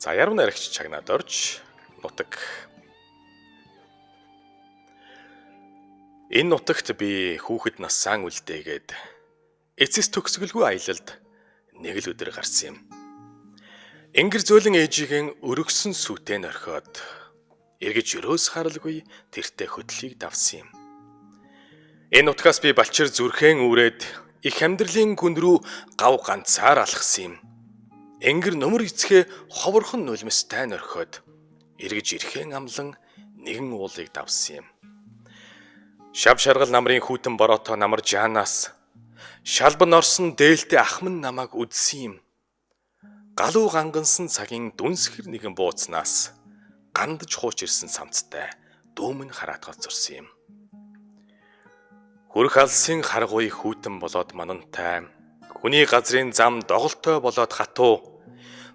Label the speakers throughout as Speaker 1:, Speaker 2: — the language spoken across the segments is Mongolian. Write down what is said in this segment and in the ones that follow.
Speaker 1: За яруу найрагч чагнаад орж нутаг. Энэ нутагт би хүүхэд насаан үлдээгээд эцэс төгсгөлгүй аялалд нэг л өдөр гарсан юм. Ингэр зөөлөн ээжигийн өргөсөн сүтэн орхиод эргэж өрөөс харалгүй тэртээ хөдлийг давсан юм. Энэ нутгаас би балчир зүрхэн үүрээд их амьдралын гүн рүү гав ганцаар алхсан юм. Ингэр нөмөр эцгээ ховорхон нулимстай норхиод эргэж ирхэн амлан нэгэн уулыг давсан юм. Шав шаргал намрын хүүтэн бороотой намар жаанаас шалбан орсон дээлтэй ахман намайг үдсэн юм. Галуу гангансан цагийн дүнсгэр нэгэн бууцнаас гандж хууч ирсэн самцтай дөөмөн хараатгал зурсан юм. Хүрх алсын харгуй хүүтэн болоод манантай, хүний газрын зам доголтой болоод хатуу,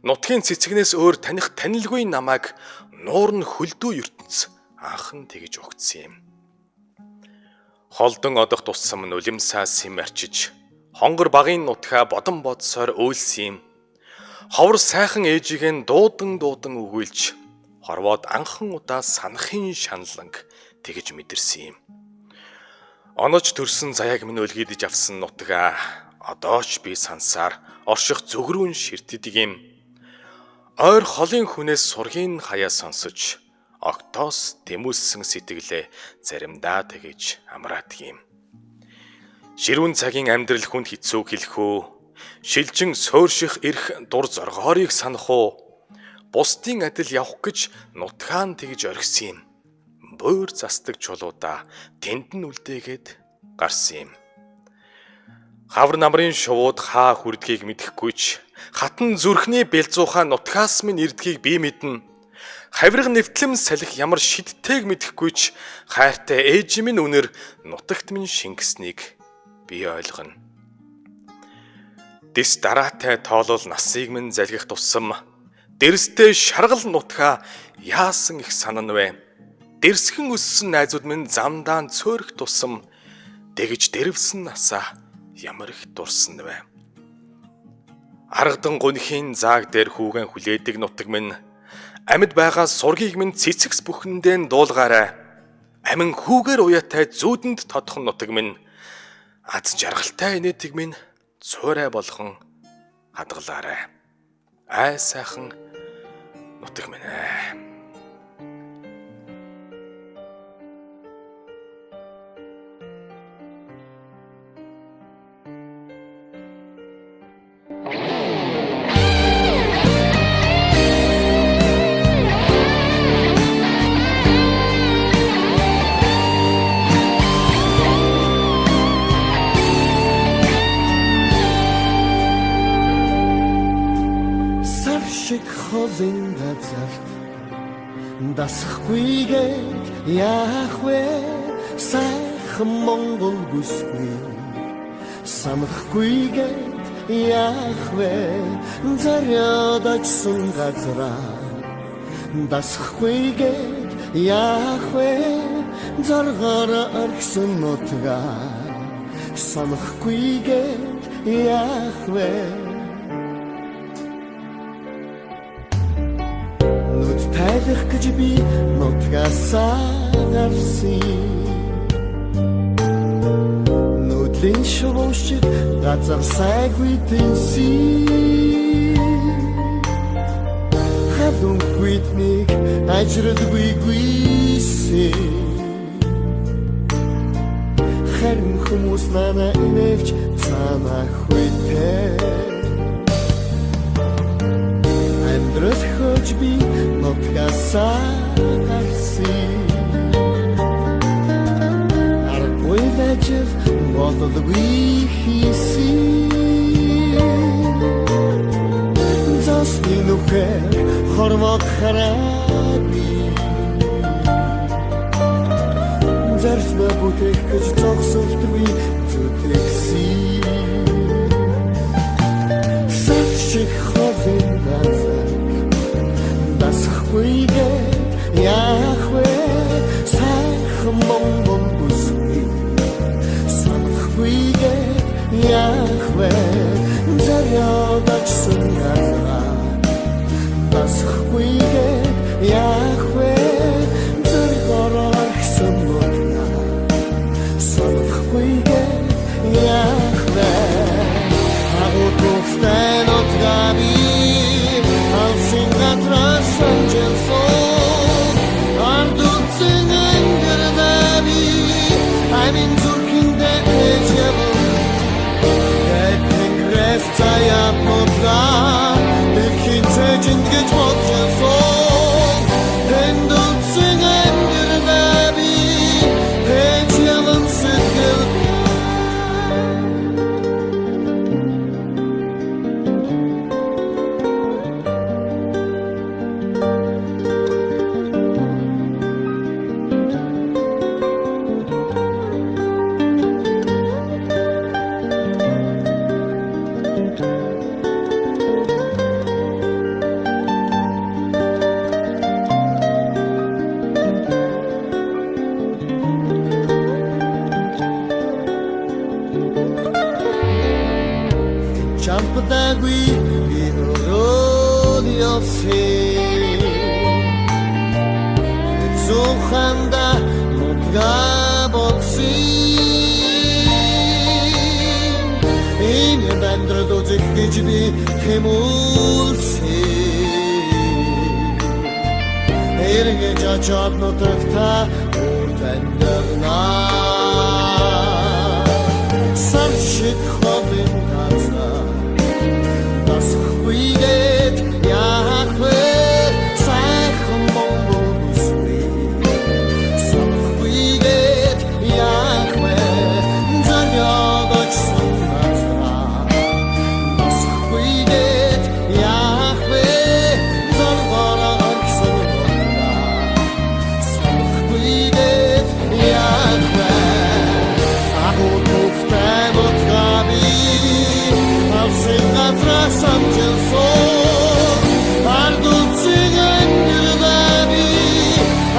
Speaker 1: нутгийн цэцгнээс өөр таних танилгүй намайг нуурн хөлдөө ертөнц анхан тэгж өгцсөн юм. Холдон одох тусам нулимсаа сэм арчиж, хонгор багын нутгаа бодон бодсоор өөлсөн юм. Ховор сайхан ээжигийн дуудан өгүүлж, хорвоод анхан удаа санахын шаналнг тэгж мэдэрсэн юм. Онож төрсөн заяаг минь өлгийдэж авсан нутгаа одооч би сансаар орших зүгрүүн ширтдэг юм. Ойр холын хүнээс сургийн хаяа сонсож, октоос тэмүүлсэн сэтгэлээ заримдаа тэгж амраадаг юм. Ширүүн цагийн амьдрал хүнд хэцүү хэлэхүү, шилжин суурших эрх дур зоргоорыг санах уу, бусдын адил явах гэж нутгаан тэгж орхисон юм. Бөөр застаг чулуудаа тэнд нь үлдээгээд гарсан юм. Хавар намрын шувууд хаа хүрдгийг мэдэхгүйч, хатан зүрхний бэлзуухаа нутгаас минь ирдгийг би мэднэ. Хавирга нэвтлэм салхи ямар шидтэйг мэдэхгүйч, хайртай ээж минь үнэр нутагт минь шингэснийг би ойлгоно. Дэс дараатай тоолол насыг минь залгих тусам, дэрстэй шаргал нутгаа яасан их санана вэ? Дэрсхэн өссөн найзууд минь замдаан цөөрөх тусам, дэгж дэрвсэн насаа ямар их дурсан вэ? Аргадан гунхийн зааг дээр хүүгэн хүлээдэг нутаг минь, амьд байгаа сургийг минь цэцэгс бүхэндээ дуулгаарай. Амин хүүгээр уяатай зүүдэнд тодхон нутаг минь, аз жаргалтай инээдэг минь цуурай болгон хадгалаарай. Ай сайхан нутаг минь ээ.
Speaker 2: Холын газарт дасахгүйгээд яах вэ? Сайхан Монгол бүсгүй санахгүйгээд яах вэ? Заряд очсон газраа дасахгүйгээд яах вэ? Заргаар орхисон нутгаа санахгүйгээд яах вэ? Тайлах гэж би нутгасаа гарсан. Нүдлийн шуушиг газар сайгүй тэнсэн. Хадун хүйтнийг ажралгүй гүйсэн. Харин хүмүүс нана инэвч цаана хүйтээ. Амьдрал хөөж би нутгасаа гарсан. Аргагүй ажил бодолгүй хийсэн. Зосны нүхээр хормог хараагүй. Зарсна бүтээх гэж зогсолтгүй зүтгэсэн. Саршиг холын газар дасахгүйгээд яах вэ? Сайхан Монгол бүсгүй санахгүйгээд яах вэ? Заряд очсон газраа дасах болсын зуханда мутга болсын энэ бэндрд үзэх гэж би тэмүүлсэн эргэж очоод нутагта урдандагнаа сар шиг хобин газар нас хуйгээд яахвэ сайхан монгол бүсгүй сан хуйгээд яахвэ зөрөөд очсон газар нас хуйгээд яахвэ зоргороо очсон сан хуйгээд яахвэ агуу тухтай ботгаби Авсенгафра самжелсон Ардуцingen гэрдаби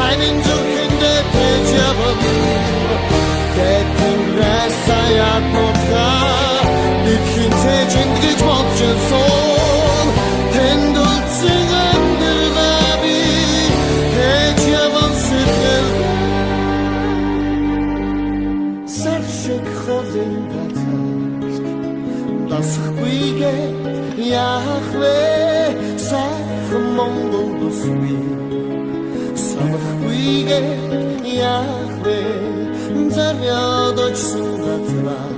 Speaker 2: Einen зүрхэндэ тэжабам Тэтгэнгрэс саяат мотга Дэлхийн тэжинд гэж болжэлсон Тэндүцingen гэрдаби Тэжабам сэтгэл Сар шиг ховын газар Дасхгүйгээд яахвэ сайхан монгол бүсгүй санахгүйгээд яахвэ заряд очсон газар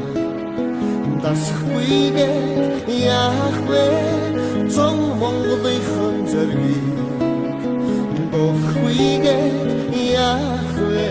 Speaker 2: Дасхгүйгээд яахвэ зон монголынхан зэргийг Бохгүйгээд яахвэ